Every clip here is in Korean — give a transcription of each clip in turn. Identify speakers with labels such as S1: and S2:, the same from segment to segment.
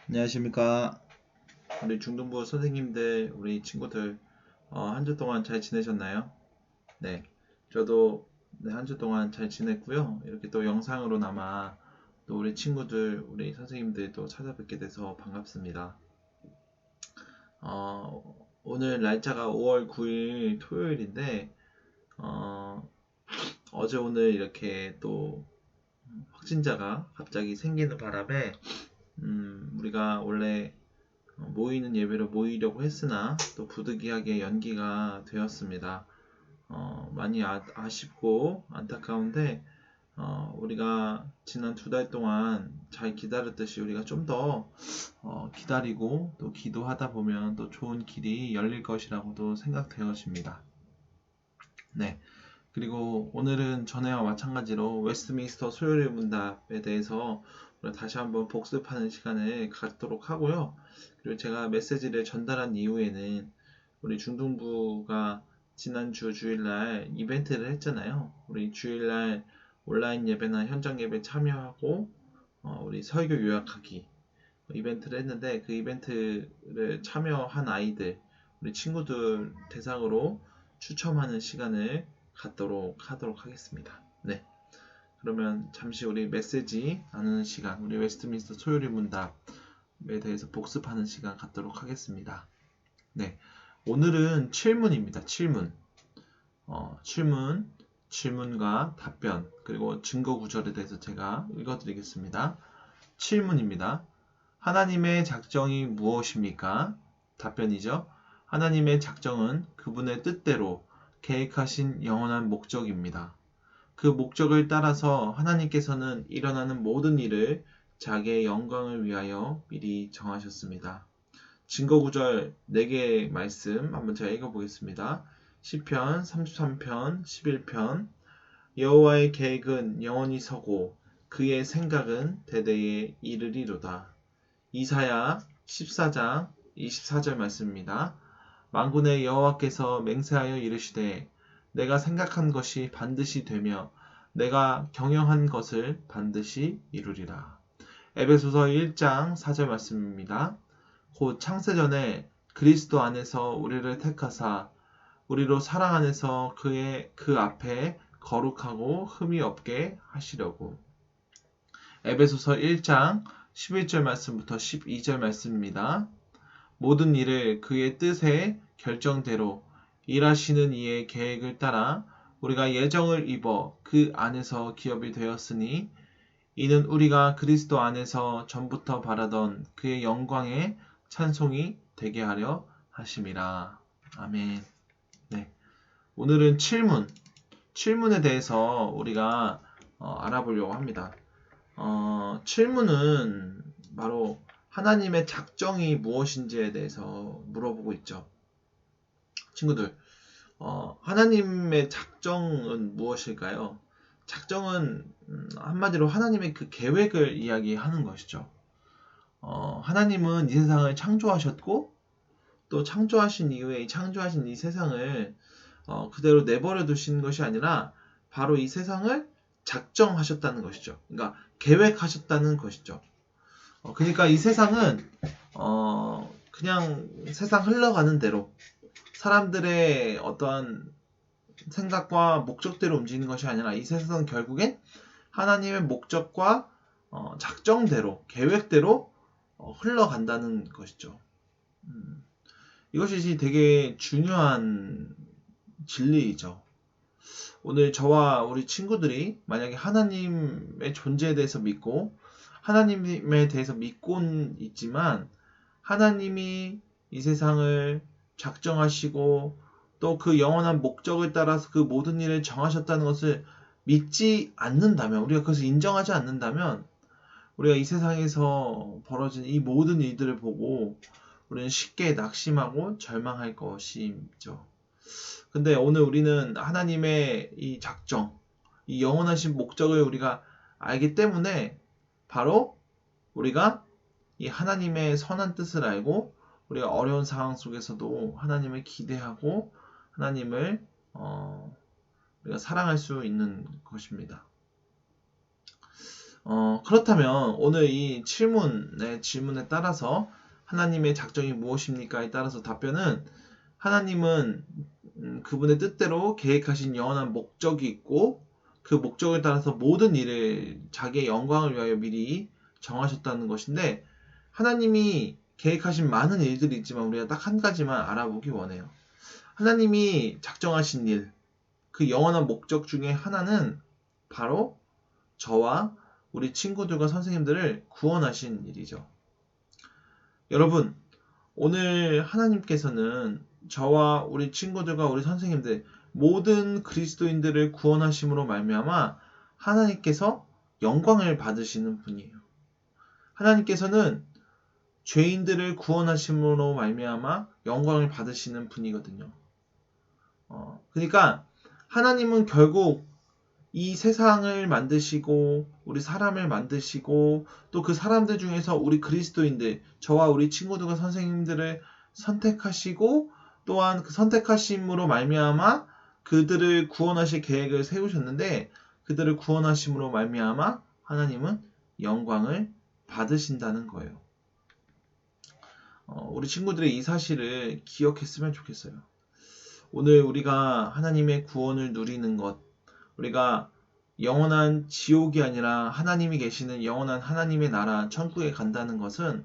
S1: 안녕하십니까. 우리 중등부 선생님들, 우리 친구들, 한 주 동안 잘 지내셨나요? 네. 저도 한 주 동안 잘 지냈고요. 이렇게 또 영상으로나마 또 우리 친구들, 우리 선생님들 또 찾아뵙게 돼서 반갑습니다. 오늘 날짜가 5월 9일 토요일인데, 어, 어제 오늘 이렇게 또 확진자가 갑자기 생기는 바람에, 우리가 원래 모이는 예배로 모이려고 했으나 또 부득이하게 연기가 되었습니다. 많이 아쉽고 안타까운데 우리가 지난 2달 동안 잘 기다렸듯이 우리가 좀 더 기다리고 또 기도하다 보면 또 좋은 길이 열릴 것이라고도 생각되어집니다. 네. 그리고 오늘은 전에와 마찬가지로 웨스트민스터 소요리 문답에 대해서 다시 한번 복습하는 시간을 갖도록 하고요. 그리고 제가 메시지를 전달한 이후에는 우리 중등부가 지난주 주일날 이벤트를 했잖아요. 우리 주일날 온라인 예배나 현장 예배 참여하고 우리 설교 요약하기 이벤트를 했는데 그 이벤트를 참여한 아이들, 우리 친구들 대상으로 추첨하는 시간을 갖도록 하도록 하겠습니다. 네. 그러면 잠시 우리 메시지 나누는 시간, 우리 웨스트민스터 소요리 문답에 대해서 복습하는 시간 갖도록 하겠습니다. 네. 오늘은 7문입니다. 7문. 질문과 답변, 그리고 증거 구절에 대해서 제가 읽어드리겠습니다. 7문입니다. 하나님의 작정이 무엇입니까? 답변이죠. 하나님의 작정은 그분의 뜻대로 계획하신 영원한 목적입니다. 그 목적을 따라서 하나님께서는 일어나는 모든 일을 자기의 영광을 위하여 미리 정하셨습니다. 증거 구절 4개의 말씀 한번 제가 읽어보겠습니다. 시편 33편 11편 여호와의 계획은 영원히 서고 그의 생각은 대대에 이르리로다. 이사야 14장 24절 말씀입니다. 만군의 여호와께서 맹세하여 이르시되 내가 생각한 것이 반드시 되며 내가 경영한 것을 반드시 이루리라. 에베소서 1장 4절 말씀입니다. 곧 창세전에 그리스도 안에서 우리를 택하사 우리로 사랑 안에서 그 앞에 거룩하고 흠이 없게 하시려고. 에베소서 1장 11절 말씀부터 12절 말씀입니다. 모든 일을 그의 뜻의 결정대로 일하시는 이의 계획을 따라 우리가 예정을 입어 그 안에서 기업이 되었으니 이는 우리가 그리스도 안에서 전부터 바라던 그의 영광의 찬송이 되게 하려 하심이라. 아멘. 네. 오늘은 7문에 대해서 우리가 알아보려고 합니다. 7문은 바로 하나님의 작정이 무엇인지에 대해서 물어보고 있죠. 친구들, 하나님의 작정은 무엇일까요? 작정은 한마디로 하나님의 그 계획을 이야기하는 것이죠. 하나님은 이 세상을 창조하셨고 또 창조하신 이후에 창조하신 이 세상을 그대로 내버려 두신 것이 아니라 바로 이 세상을 작정하셨다는 것이죠. 그러니까 계획하셨다는 것이죠. 그러니까 이 세상은 그냥 세상 흘러가는 대로 사람들의 어떠한 생각과 목적대로 움직이는 것이 아니라 이 세상은 결국엔 하나님의 목적과 작정대로 계획대로 흘러간다는 것이죠. 이것이 되게 중요한 진리이죠. 오늘 저와 우리 친구들이 만약에 하나님의 존재에 대해서 믿고 하나님에 대해서 믿고는 있지만 하나님이 이 세상을 작정하시고 또 그 영원한 목적을 따라서 그 모든 일을 정하셨다는 것을 믿지 않는다면, 우리가 그것을 인정하지 않는다면 우리가 이 세상에서 벌어진 이 모든 일들을 보고 우리는 쉽게 낙심하고 절망할 것이죠. 근데 오늘 우리는 하나님의 이 작정, 이 영원하신 목적을 우리가 알기 때문에 바로 우리가 이 하나님의 선한 뜻을 알고 우리가 어려운 상황 속에서도 하나님을 기대하고 하나님을 우리가 사랑할 수 있는 것입니다. 그렇다면 오늘 이 질문에 따라서 하나님의 작정이 무엇입니까에 따라서 답변은 하나님은 그분의 뜻대로 계획하신 영원한 목적이 있고 그 목적에 따라서 모든 일을 자기의 영광을 위하여 미리 정하셨다는 것인데 하나님이 계획하신 많은 일들이 있지만 우리가 딱 한 가지만 알아보기 원해요. 하나님이 작정하신 일, 그 영원한 목적 중에 하나는 바로 저와 우리 친구들과 선생님들을 구원하신 일이죠. 여러분, 오늘 하나님께서는 저와 우리 친구들과 우리 선생님들 모든 그리스도인들을 구원하심으로 말미암아 하나님께서 영광을 받으시는 분이에요. 하나님께서는 죄인들을 구원하심으로 말미암아 영광을 받으시는 분이거든요. 그러니까 하나님은 결국 이 세상을 만드시고 우리 사람을 만드시고 또 그 사람들 중에서 우리 그리스도인들, 저와 우리 친구들과 선생님들을 선택하시고 또한 그 선택하심으로 말미암아 그들을 구원하실 계획을 세우셨는데 그들을 구원하심으로 말미암아 하나님은 영광을 받으신다는 거예요. 우리 친구들의 이 사실을 기억했으면 좋겠어요. 오늘 우리가 하나님의 구원을 누리는 것, 우리가 영원한 지옥이 아니라 하나님이 계시는 영원한 하나님의 나라 천국에 간다는 것은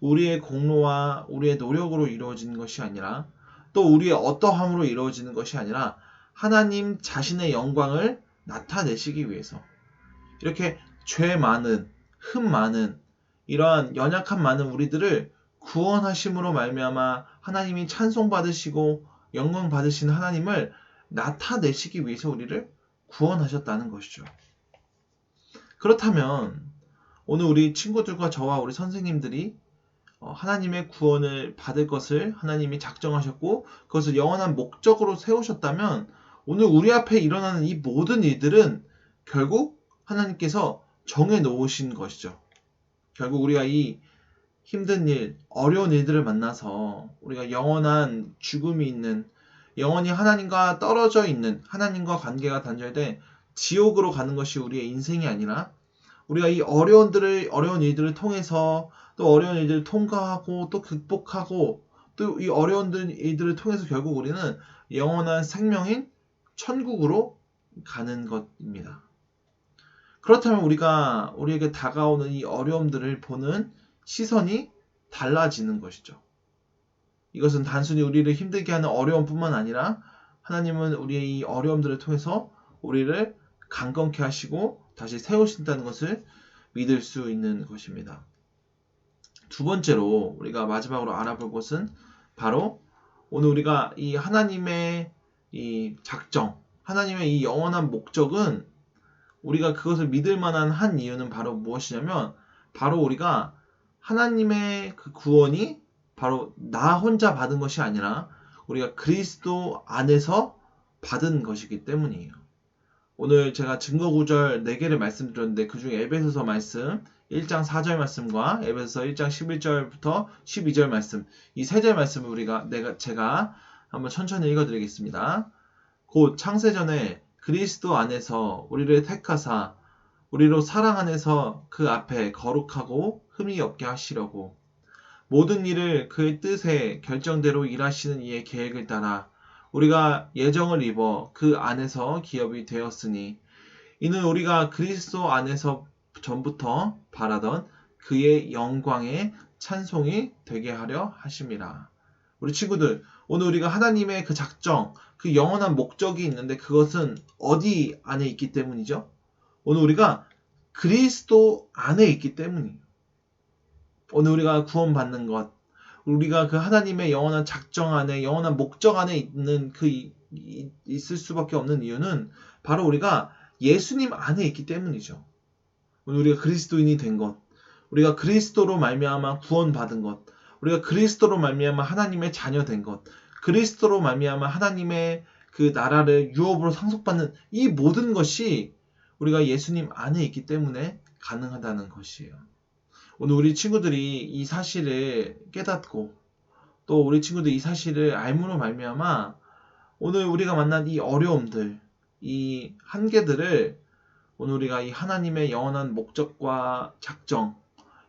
S1: 우리의 공로와 우리의 노력으로 이루어지는 것이 아니라 또 우리의 어떠함으로 이루어지는 것이 아니라 하나님 자신의 영광을 나타내시기 위해서 이렇게 죄 많은, 흠 많은, 이러한 연약함 많은 우리들을 구원하심으로 말미암아 하나님이 찬송받으시고 영광 받으신 하나님을 나타내시기 위해서 우리를 구원하셨다는 것이죠. 그렇다면 오늘 우리 친구들과 저와 우리 선생님들이 하나님의 구원을 받을 것을 하나님이 작정하셨고 그것을 영원한 목적으로 세우셨다면 오늘 우리 앞에 일어나는 이 모든 일들은 결국 하나님께서 정해 놓으신 것이죠. 결국 우리가 이 힘든 일, 어려운 일들을 만나서 우리가 영원한 죽음이 있는 영원히 하나님과 떨어져 있는 하나님과 관계가 단절된 지옥으로 가는 것이 우리의 인생이 아니라 우리가 이 어려운 일들을 통해서 또 어려운 일들을 통과하고 또 극복하고 또 이 어려운 일들을 통해서 결국 우리는 영원한 생명인 천국으로 가는 것입니다. 그렇다면 우리에게 다가오는 이 어려움들을 보는 시선이 달라지는 것이죠. 이것은 단순히 우리를 힘들게 하는 어려움뿐만 아니라 하나님은 우리의 이 어려움들을 통해서 우리를 강건케 하시고 다시 세우신다는 것을 믿을 수 있는 것입니다. 두 번째로 우리가 마지막으로 알아볼 것은 바로 오늘 우리가 이 하나님의 이 작정, 하나님의 이 영원한 목적은 우리가 그것을 믿을 만한 한 이유는 바로 무엇이냐면 바로 우리가 하나님의 그 구원이 바로 나 혼자 받은 것이 아니라 우리가 그리스도 안에서 받은 것이기 때문이에요. 오늘 제가 증거 구절 4개를 말씀드렸는데 그중에 에베소서 말씀 1장 4절 말씀과 에베소서 1장 11절부터 12절 말씀 이 3절 말씀을 제가 한번 천천히 읽어드리겠습니다. 곧 창세전에 그리스도 안에서 우리를 택하사 우리로 사랑 안에서 그 앞에 거룩하고 흠이 없게 하시려고 모든 일을 그의 뜻에 결정대로 일하시는 이의 계획을 따라 우리가 예정을 입어 그 안에서 기업이 되었으니 이는 우리가 그리스도 안에서 전부터 바라던 그의 영광의 찬송이 되게 하려 하심이라. 우리 친구들, 오늘 우리가 하나님의 그 작정, 그 영원한 목적이 있는데 그것은 어디 안에 있기 때문이죠? 오늘 우리가 그리스도 안에 있기 때문이에요. 오늘 우리가 구원받는 것, 우리가 그 하나님의 영원한 작정 안에, 영원한 목적 안에 있는 있을 수밖에 없는 이유는 바로 우리가 예수님 안에 있기 때문이죠. 오늘 우리가 그리스도인이 된 것, 우리가 그리스도로 말미암아 구원받은 것, 우리가 그리스도로 말미암아 하나님의 자녀 된 것, 그리스도로 말미암아 하나님의 그 나라를 유업으로 상속받는 이 모든 것이 우리가 예수님 안에 있기 때문에 가능하다는 것이에요. 오늘 우리 친구들이 이 사실을 깨닫고 또 우리 친구들이 이 사실을 알므로 말미암아 오늘 우리가 만난 이 어려움들, 이 한계들을 오늘 우리가 이 하나님의 영원한 목적과 작정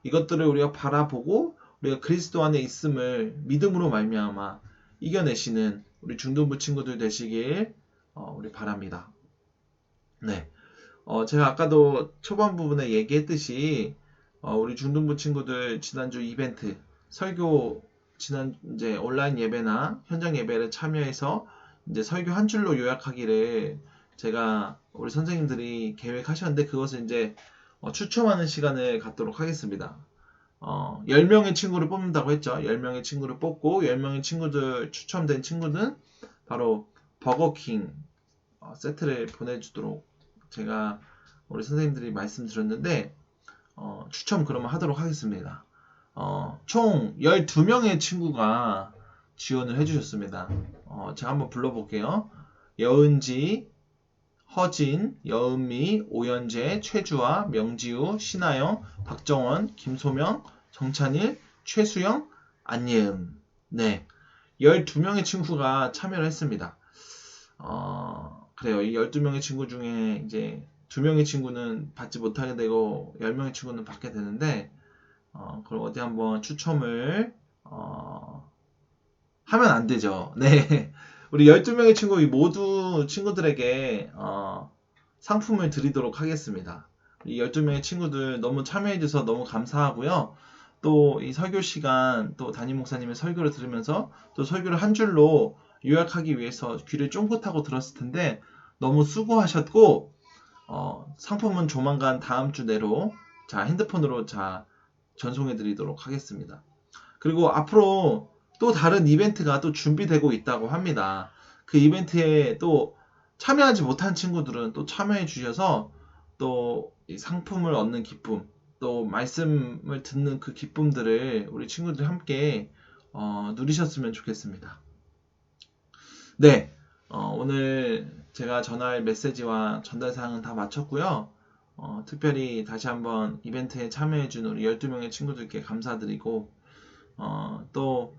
S1: 이것들을 우리가 바라보고 우리가 그리스도 안에 있음을 믿음으로 말미암아 이겨내시는 우리 중등부 친구들 되시길 우리 바랍니다. 네, 제가 아까도 초반 부분에 얘기했듯이 우리 중등부 친구들 지난주 이벤트 설교 이제 온라인 예배나 현장 예배를 참여해서 이제 설교 한 줄로 요약하기를 제가 우리 선생님들이 계획하셨는데 그것을 이제 추첨하는 시간을 갖도록 하겠습니다. 10명의 친구를 뽑는다고 했죠. 10명의 친구를 뽑고 10명의 친구들 추첨된 친구는 바로 버거킹 세트를 보내주도록 제가 우리 선생님들이 말씀드렸는데 추첨 그러면 하도록 하겠습니다. 총 12명의 친구가 지원을 해주셨습니다. 제가 한번 불러볼게요. 여은지, 허진, 여은미, 오연재, 최주아, 명지우, 신하영, 박정원, 김소명, 정찬일, 최수영, 안예음. 네, 12명의 친구가 참여를 했습니다. 그래요. 이 12명의 친구 중에 이제 2명의 친구는 받지 못하게 되고 10명의 친구는 받게 되는데 그럼 어디 한번 추첨을 하면 안 되죠. 네. 우리 12명의 친구 모두 친구들에게 상품을 드리도록 하겠습니다. 이 12명의 친구들 너무 참여해주셔서 너무 감사하고요. 또 이 설교 시간 또 담임 목사님의 설교를 들으면서 또 설교를 한 줄로 요약하기 위해서 귀를 쫑긋하고 들었을 텐데 너무 수고하셨고 상품은 조만간 다음 주 내로 핸드폰으로 전송해 드리도록 하겠습니다. 그리고 앞으로 또 다른 이벤트가 또 준비되고 있다고 합니다. 그 이벤트에 또 참여하지 못한 친구들은 또 참여해 주셔서 또 이 상품을 얻는 기쁨, 또 말씀을 듣는 그 기쁨들을 우리 친구들 함께 누리셨으면 좋겠습니다. 네, 오늘 제가 전할 메시지와 전달 사항은 다 마쳤고요. 특별히 다시 한번 이벤트에 참여해준 우리 12명의 친구들께 감사드리고 또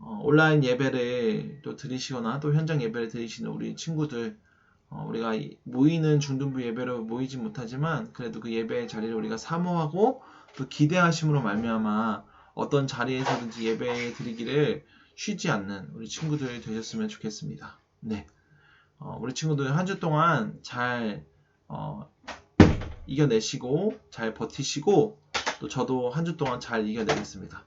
S1: 온라인 예배를 또 들으시거나 또 현장 예배를 들으시는 우리 친구들 우리가 모이는 중등부 예배로 모이지 못하지만 그래도 그 예배의 자리를 우리가 사모하고 또 기대하심으로 말미암아 어떤 자리에서든지 예배 드리기를 쉬지 않는 우리 친구들 되셨으면 좋겠습니다. 네, 우리 친구들 한 주 동안 잘 이겨내시고 잘 버티시고 또 저도 한 주 동안 잘 이겨내겠습니다.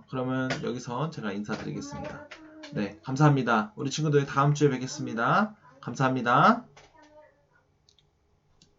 S1: 그러면 여기서 제가 인사드리겠습니다. 네, 감사합니다. 우리 친구들 다음 주에 뵙겠습니다. 감사합니다.